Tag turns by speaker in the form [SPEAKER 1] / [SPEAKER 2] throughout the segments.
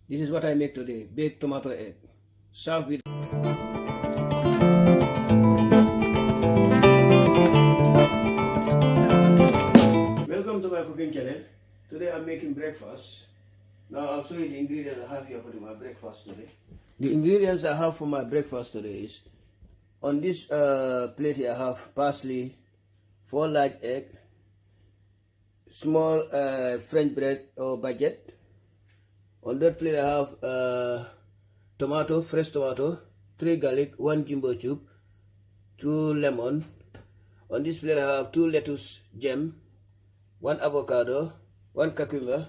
[SPEAKER 1] This is what I make today, baked tomato egg. Serve with Welcome to my cooking channel. Today I'm making breakfast. Now I'll show you the ingredients I have here for my breakfast today. The ingredients I have for my breakfast today is, on this plate here I have parsley, 4 large egg, small French bread or baguette. On that plate I have tomato, fresh tomato, 3 garlic, 1 jumbo cube, 2 lemon. On this plate I have 2 lettuce gem, 1 avocado, 1 cucumber,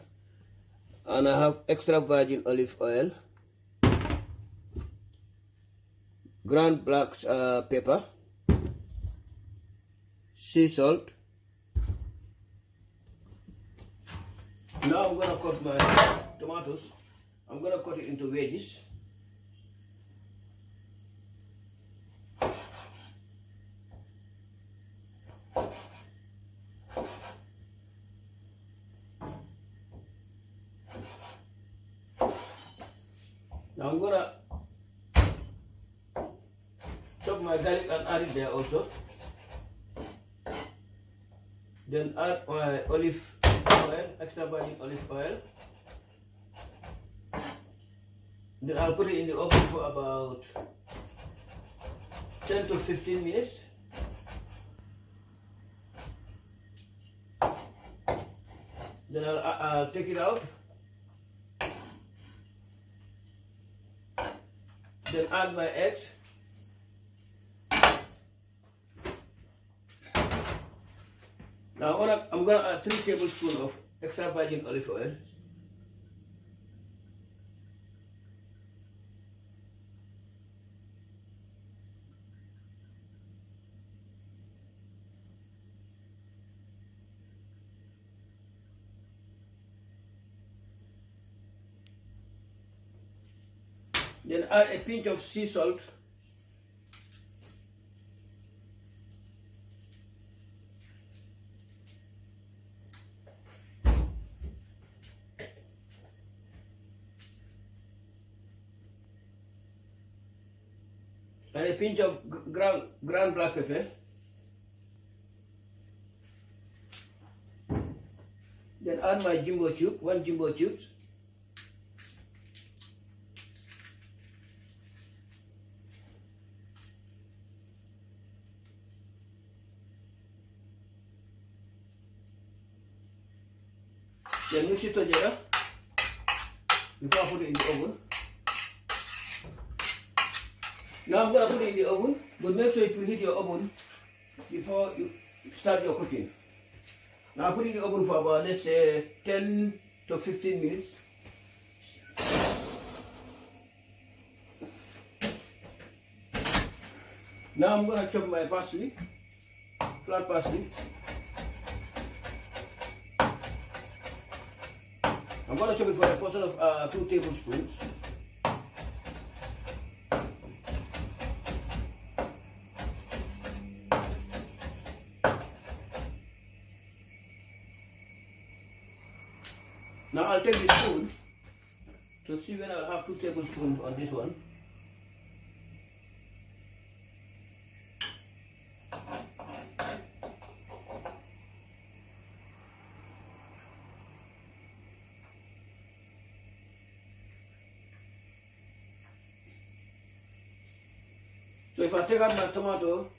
[SPEAKER 1] and I have extra virgin olive oil, ground black pepper, sea salt. Now I'm going to cut my tomatoes. I'm going to cut it into wedges. Now I'm going to chop my garlic and add it there also. Then add my olive oil, extra virgin olive oil. Then I'll put it in the oven for about 10 to 15 minutes. Then I'll take it out. Then add my eggs. Now I'm going to add 3 tablespoons of extra virgin olive oil. Then add a pinch of sea salt. And a pinch of ground black pepper. Then add my jumbo cube, 1 jumbo cube. Then mix it together before I put it in the oven. Now I'm going to put it in the oven, but make sure you preheat your oven before you start your cooking. Now I put it in the oven for about, let's say, 10 to 15 minutes. Now I'm going to chop my parsley, flat parsley. I'm going to chop it for a portion of 2 tablespoons. Now I'll take the spoon to see when I'll have 2 tablespoons on this one. So if I take out my tomato,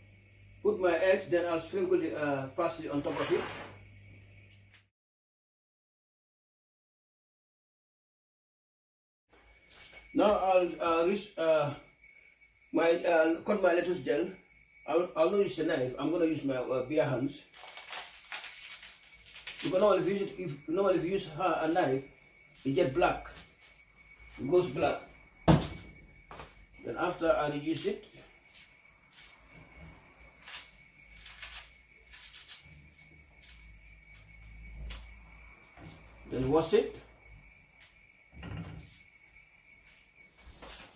[SPEAKER 1] put my eggs, then I'll sprinkle the parsley on top of it. Now I'll cut my lettuce gel. I'll not use the knife. I'm going to use my bare hands. Because normally if you use a knife, it gets black. It goes black. Then after I reduce it, then wash it.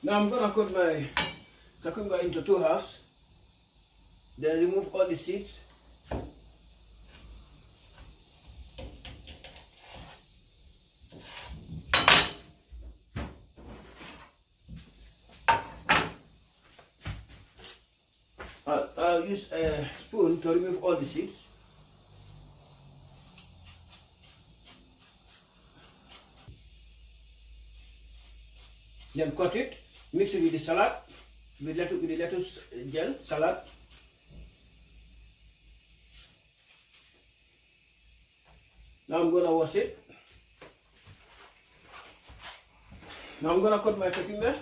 [SPEAKER 1] Now I'm going to cut my cucumber into 2 halves, then remove all the seeds. use a spoon to remove all the seeds. Then cut it, mix it with the salad, with the lettuce gel salad. Now I'm gonna wash it. Now I'm gonna cut my cucumber.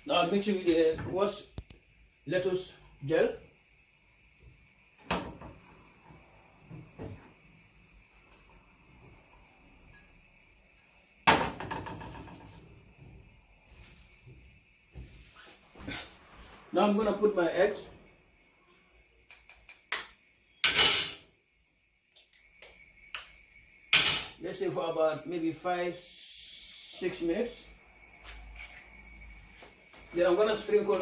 [SPEAKER 1] Now I'll mix it with the washed lettuce gel. Now I'm gonna put my eggs. Let's say for about maybe 5-6 minutes. Then I'm gonna sprinkle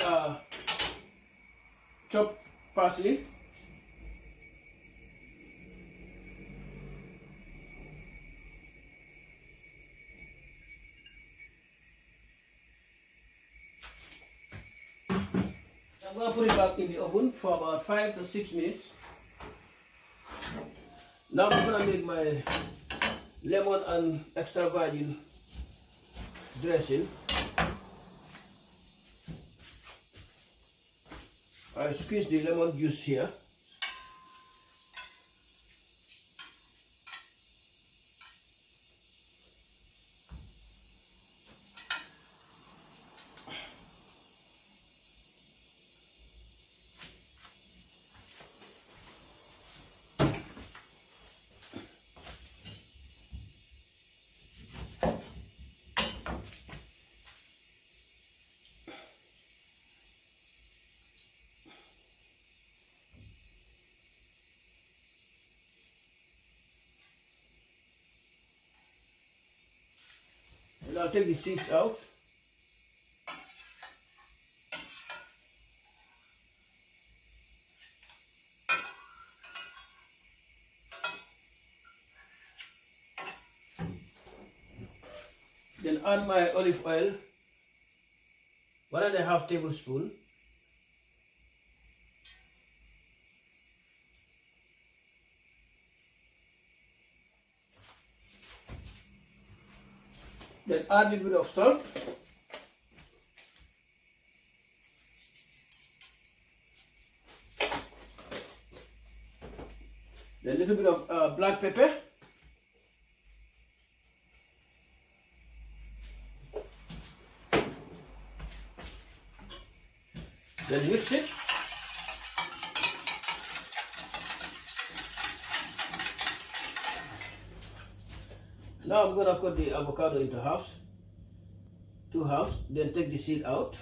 [SPEAKER 1] chopped parsley. I'm gonna put it back in the oven for about 5 to 6 minutes. Now I'm gonna make my lemon and extra virgin dressing. I squeeze the lemon juice here. And I'll take the seeds out. Then add my olive oil, 1.5 tablespoons. Then add a little bit of salt. Then a little bit of black pepper. Then mix it. Now I'm going to cut the avocado into halves, 2 halves, then take the seed out.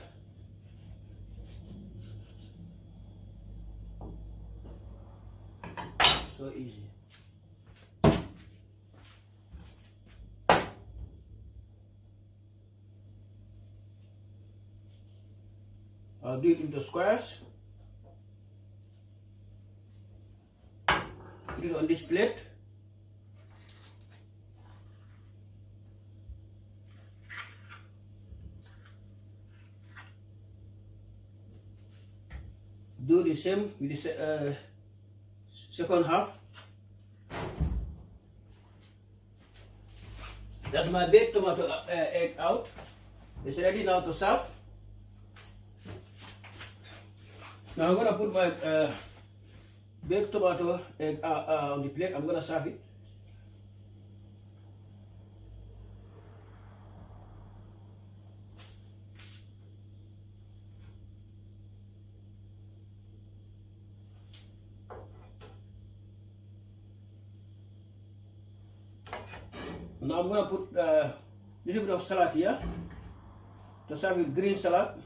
[SPEAKER 1] So easy. I'll do it into squares. Put it on this plate. Do the same with the second half. That's my baked tomato egg out. It's ready now to serve. Now I'm going to put my baked tomato egg on the plate. I'm going to serve it. Now I'm going to put a little bit of salad here to serve with green salad.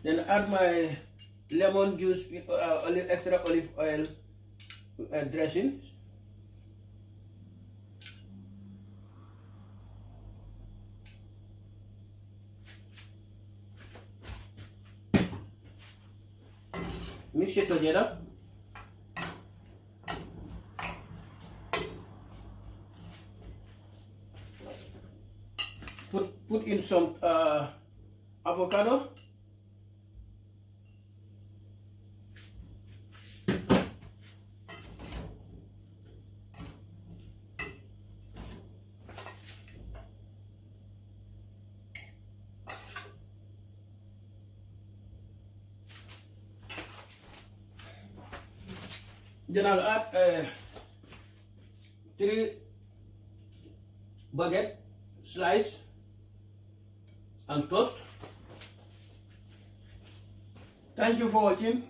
[SPEAKER 1] Then add my lemon juice with extra olive oil dressing. Mix it together. Put in some avocado. Then I'll add 3 baguette slice and toast. Thank you for watching.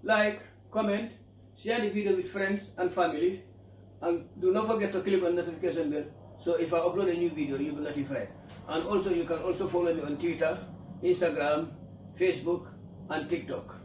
[SPEAKER 1] Like, comment, share the video with friends and family, and do not forget to click on notification bell so if I upload a new video you'll be notified. And also you can also follow me on Twitter, Instagram, Facebook and TikTok.